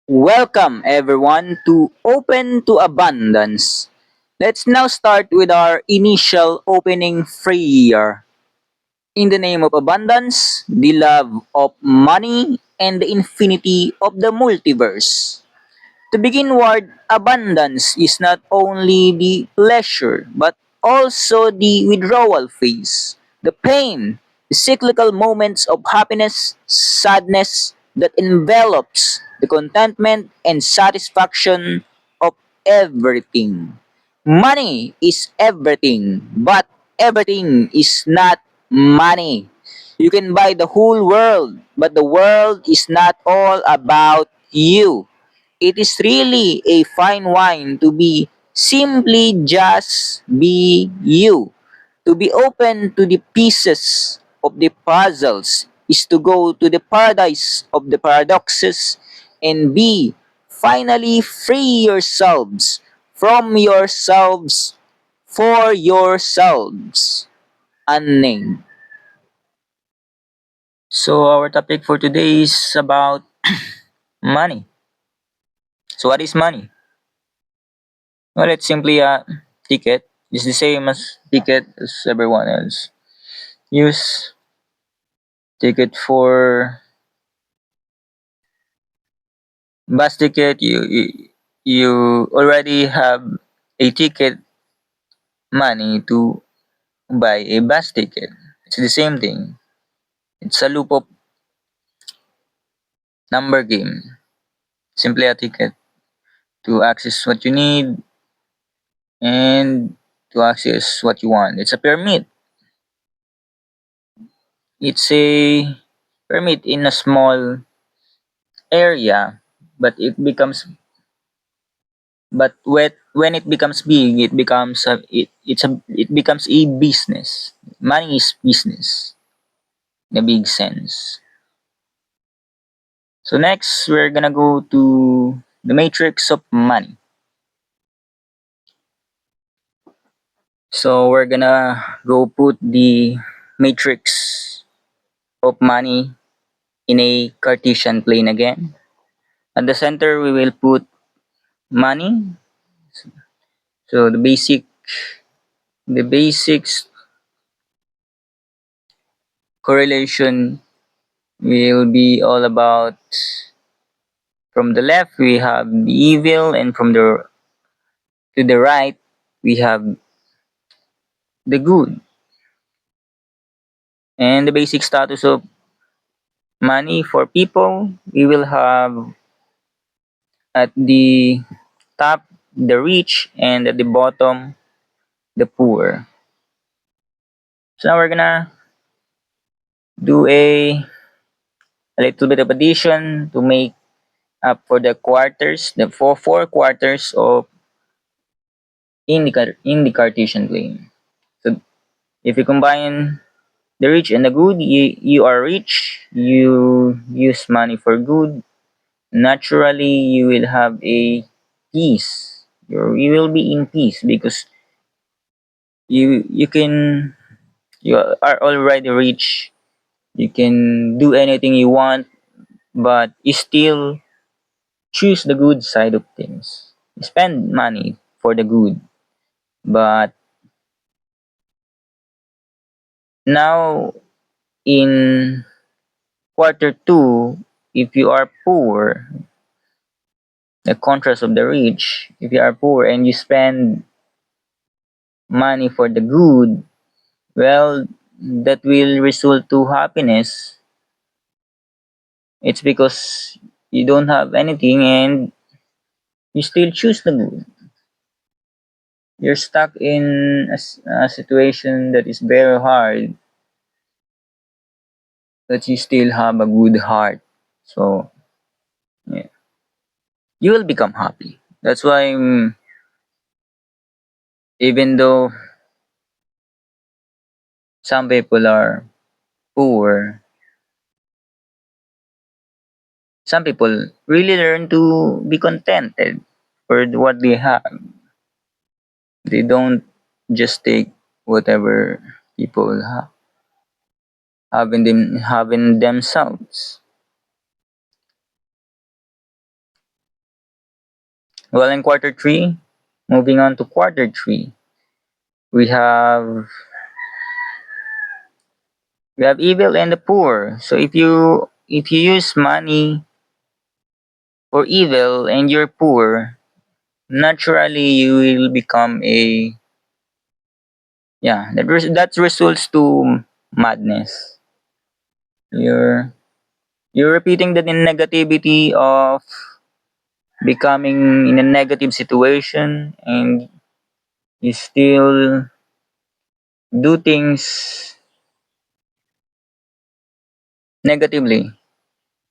Welcome everyone to Open to Abundance. Let's now start with our initial opening prayer. In the name of abundance, the love of money, and the infinity of the multiverse. To begin with, abundance is not only the pleasure but also the withdrawal phase, the pain, the cyclical moments of happiness, sadness that envelops the contentment and satisfaction of everything. Money is everything, but everything is not money. You can buy the whole world, but the world is not all about you. It is really a fine wine to be simply just be you. To be open to the pieces of the puzzles is to go to the paradise of the paradoxes and be finally free yourselves from yourselves for yourselves. Unnamed. So our topic for today is about money. So what is money? Well, it's simply a ticket. It's the same as ticket as everyone else. Use ticket for bus ticket. You already have a ticket money to buy a bus ticket. It's the same thing. It's a loop of number game. Simply a ticket to access what you need and to access what you want. It's a permit. It's a permit in a small area, but when it becomes big, it becomes a business. Money is business in a big sense. So next, we're gonna go to the matrix of money. So we're gonna go put the matrix of money in a Cartesian plane again. At the center, we will put money. So the basics correlation will be all about. From the left, we have the evil, and from the to the right, we have the good. And the basic status of money for people, we will have at the top the rich and at the bottom the poor. So now we're gonna do a little bit of addition to make up for the quarters, the four quarters of in the Cartesian plane. So if you combine the rich and the good, you are rich, you use money for good, naturally you will have a peace. You will be in peace because you can you are already rich. You can do anything you want, but you still choose the good side of things. You spend money for the good. But now in quarter two, if you are poor, the contrast of the rich, if you are poor and you spend money for the good, well, that will result to happiness. It's because you don't have anything and you still choose the good. You're stuck in a situation that is very hard, but you still have a good heart. So, yeah, you will become happy. That's why, even though some people are poor, some people really learn to be contented for what they have. They don't just take whatever people have in themselves. Well, in quarter three, moving on to quarter three, we have we have evil and the poor. So if you use money for evil and you're poor, naturally you will become a that results to madness. You're repeating the negativity of becoming in a negative situation, and you still do things negatively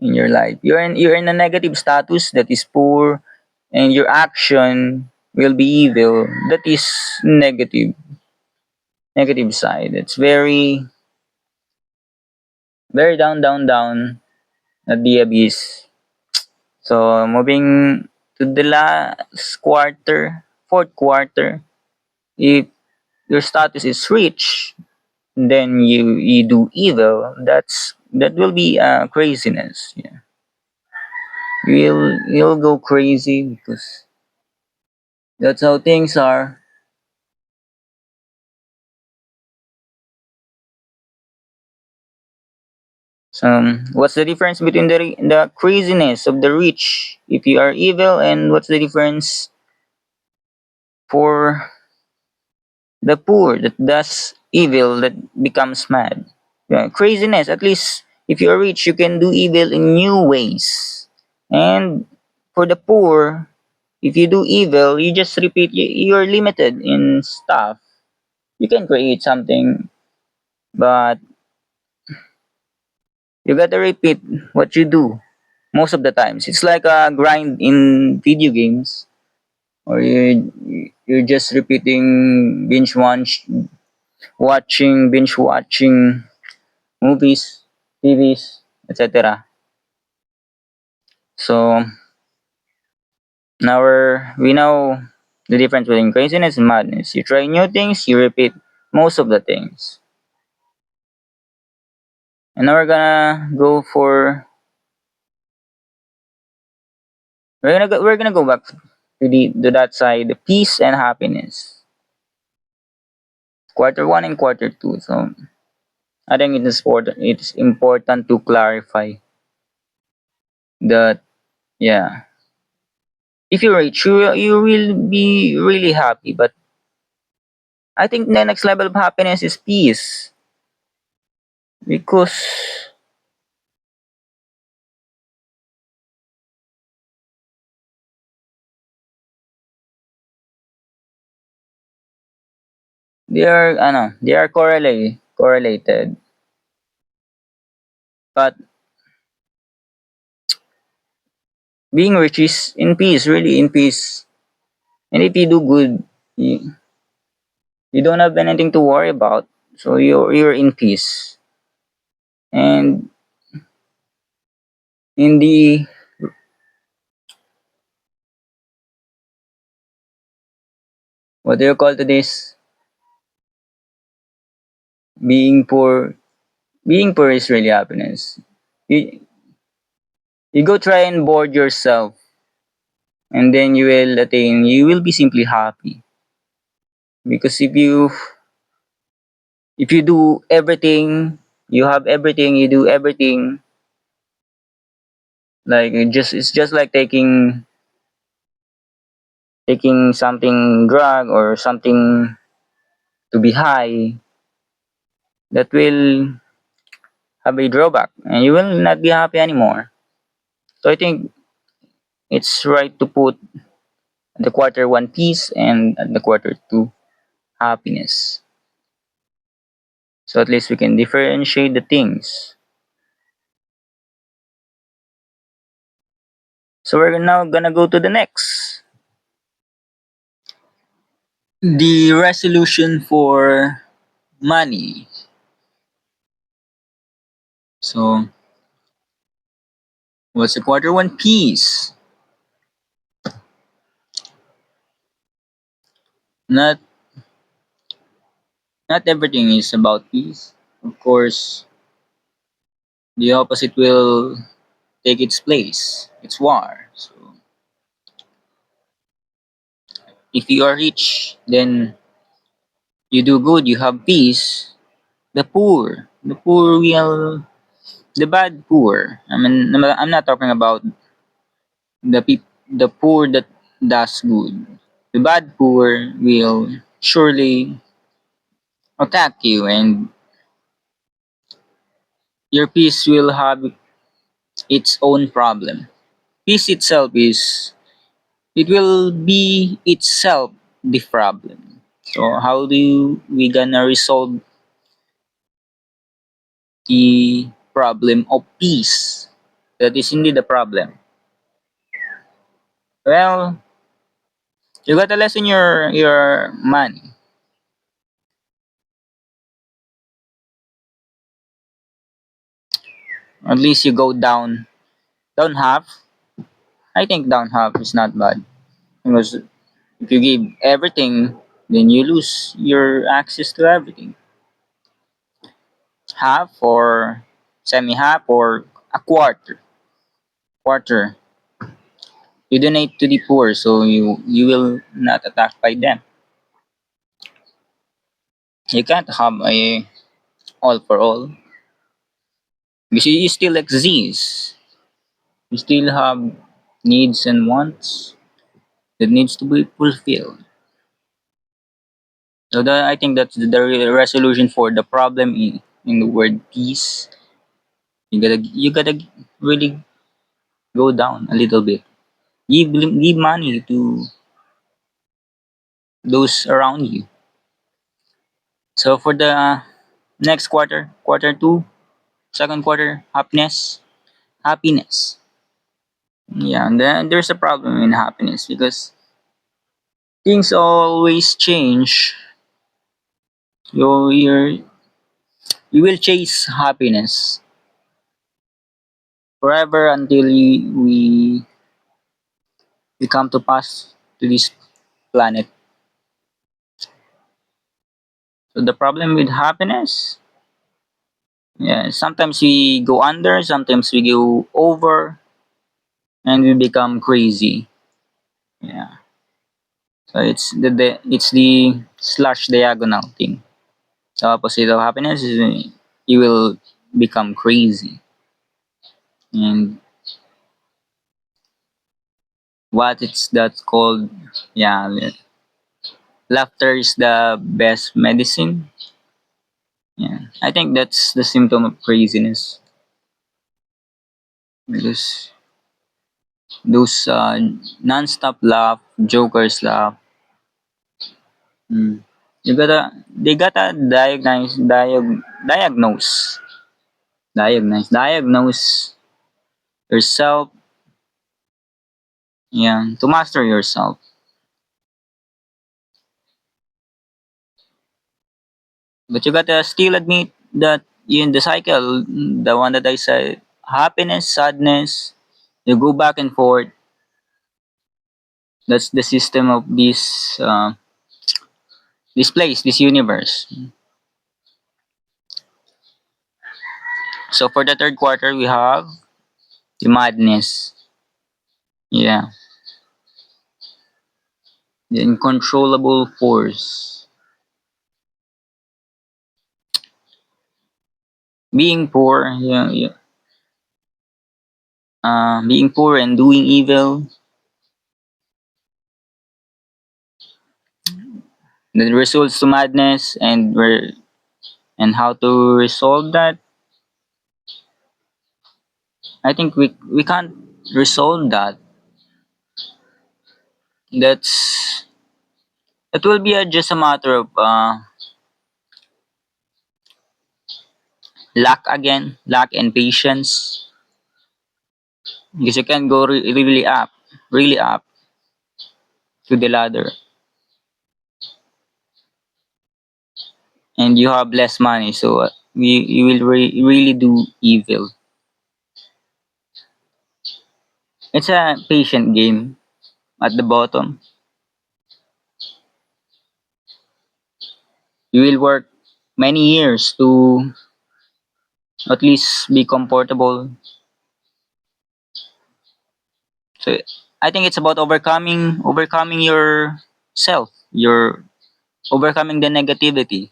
in your life. You're in a negative status that is poor, and your action will be evil. That is negative side. It's very very down, down, down at the abyss. So moving to the last quarter, fourth quarter, if your status is rich, then you do evil. That will be craziness. Yeah, you'll go crazy because that's how things are. So what's the difference between the craziness of the rich if you are evil, and what's the difference for the poor that does evil that becomes mad? Yeah, craziness. At least if you're rich, you can do evil in new ways. And for the poor, if you do evil, you just repeat. You're limited in stuff. You can create something, but you gotta repeat what you do most of the times. It's like a grind in video games, or you're just repeating binge watching movies, TVs, etc. So now we know the difference between craziness and madness. You try new things, you repeat most of the things. And now we're gonna go back to that side, peace and happiness. Quarter one and quarter two. So I think it's important to clarify that, yeah, if you're rich, you will be really happy. But I think the next level of happiness is peace, because they are correlated. But being rich is in peace, really in peace. And if you do good, you don't have anything to worry about. So you're in peace. And in the what do you call to this? Being poor. Being poor is really happiness. You you go try and board yourself, and then you will be simply happy. Because if you do everything, you have everything, you do everything, like it's just like taking something drug or something to be high, that will have a drawback and you will not be happy anymore. So I think it's right to put the quarter one peace and the quarter two happiness. So at least we can differentiate the things. So we're now gonna go to the next. The resolution for money. So what's the quarter one piece? Not not everything is about peace. Of course, the opposite will take its place. It's war. So If you are rich, then you do good, you have peace. The poor will, the bad poor. I mean, I'm not talking about the poor that does good. The bad poor will surely attack you, and your peace will have its own problem. Peace itself is, it will be itself the problem. So how we gonna resolve the problem of peace? That is indeed the problem. Well, you gotta lessen your money. At least you go down half. I think down half is not bad, because if you give everything, then you lose your access to everything. Half or semi half or a quarter. You donate to the poor, so you will not attacked by them. You can't have a all for all, because you still exist. You still have needs and wants that needs to be fulfilled. So I think that's the resolution for the problem in the word peace. You gotta really go down a little bit. Give money to those around you. So for the next quarter two, second quarter, happiness. Yeah, and then there's a problem in happiness because things always change. You you will chase happiness forever until we come to pass to this planet. So the problem with happiness, yeah, sometimes we go under, sometimes we go over, and we become crazy. Yeah. So it's the slash diagonal thing. The opposite of happiness is you will become crazy. And what it's that's called, yeah, laughter is the best medicine. Yeah, I think that's the symptom of craziness, because those non-stop laugh, jokers laugh. Mm. They gotta diagnose, diagnose yourself. Yeah, to master yourself. But you gotta still admit that in the cycle, the one that I said, happiness, sadness, you go back and forth. That's the system of this place, this universe. So for the third quarter, we have the madness. Yeah, the uncontrollable force. Being poor, yeah, yeah. Being poor and doing evil. The results to madness, and how to resolve that. I think we can't resolve that. That's it will be just a matter of luck and patience, because you can go really up to the ladder, and you have less money, so you will really do evil. It's a patient game. At the bottom, you will work many years to at least be comfortable. So I think it's about overcoming your self. You're overcoming the negativity.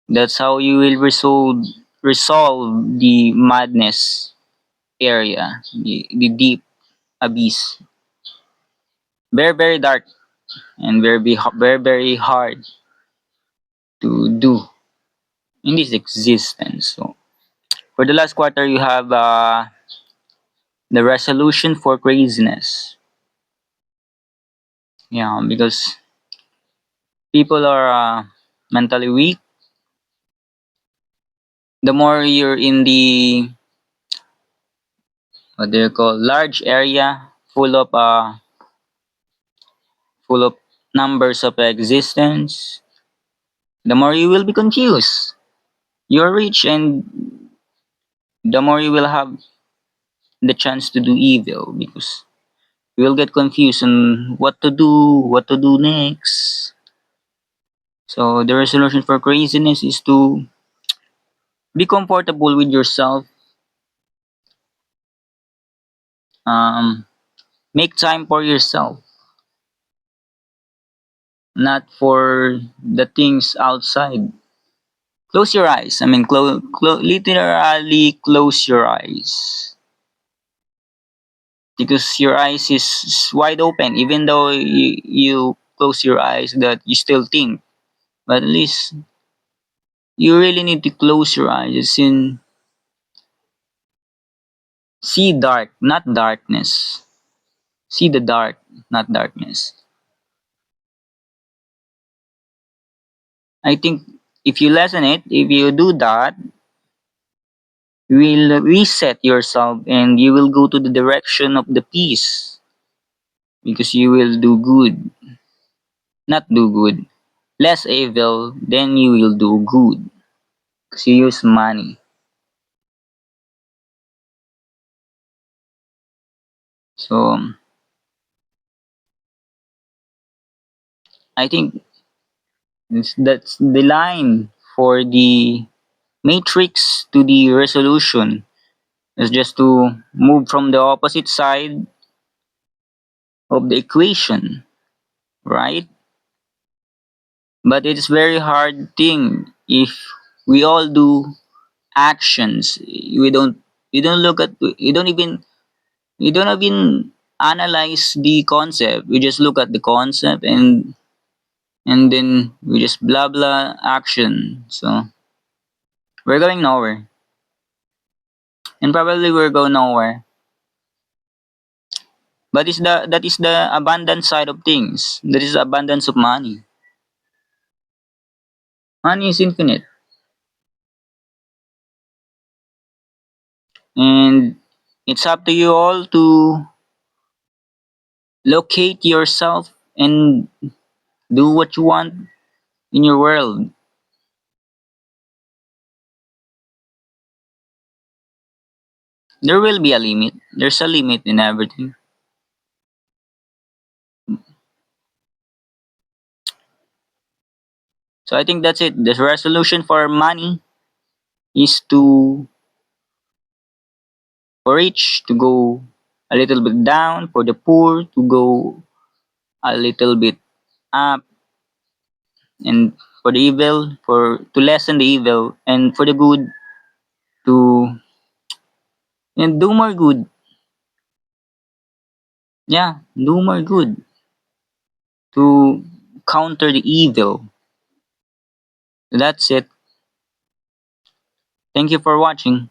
That's how you will resolve the madness area, the deep abyss. Very very dark and very very hard to do in this existence. So for the last quarter, you have the resolution for craziness. Yeah, because people are mentally weak. The more you're in the what do you call large area full of numbers of existence, the more you will be confused. You're rich, and the more you will have the chance to do evil because you will get confused on what to do next. So the resolution for craziness is to be comfortable with yourself. Um, make time for yourself, not for the things outside. Close your eyes. I mean, literally close your eyes because your eyes is wide open. Even though you close your eyes, that you still think, but at least you really need to close your eyes and see dark, not darkness. See the dark, not darkness. I think if you lessen it, if you do that, you will reset yourself and you will go to the direction of the peace because you will do good, not do good. Less evil, then you will do good because you use money. So I think that's the line for the matrix to the resolution. Is just to move from the opposite side of the equation, right? But it's very hard thing if we all do actions. We don't look at we don't even we don't even analyze the concept. We just look at the concept and then we just blah blah action. So we're going nowhere. And probably we're going nowhere. But is the that is the abundance side of things. That is the abundance of money. Money is infinite. And it's up to you all to locate yourself and do what you want in your world. There will be a limit. There's a limit in everything. So I think that's it. The resolution for money is to for rich to go a little bit down, for the poor to go a little bit up, and for the evil for to lessen the evil, and for the good to and do more good. Yeah, do more good to counter the evil. That's it. Thank you for watching.